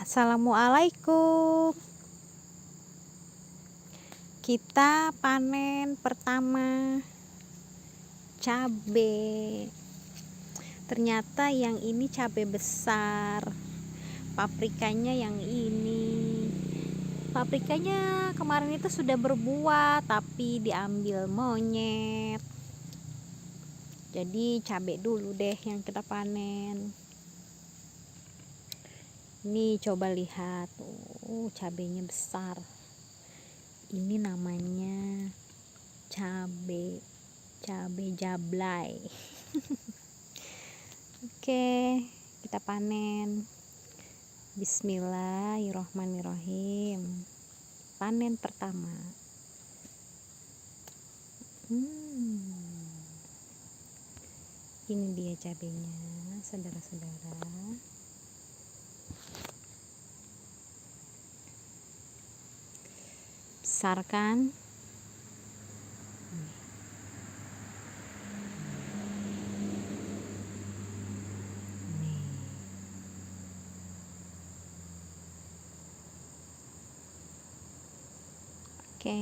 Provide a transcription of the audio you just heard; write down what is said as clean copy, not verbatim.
Assalamualaikum. Kita panen pertama cabai. Ternyata yang ini cabai besar. Paprikanya yang ini. Paprikanya kemarin itu sudah berbuah tapi diambil monyet. Jadi cabai dulu deh yang kita panen. Ini coba lihat, cabenya besar. Ini namanya cabai jablay. Oke, kita panen. Bismillahirrohmanirrohim. Panen pertama. Ini dia cabenya, saudara-saudara. Besar kan? Nih. Oke.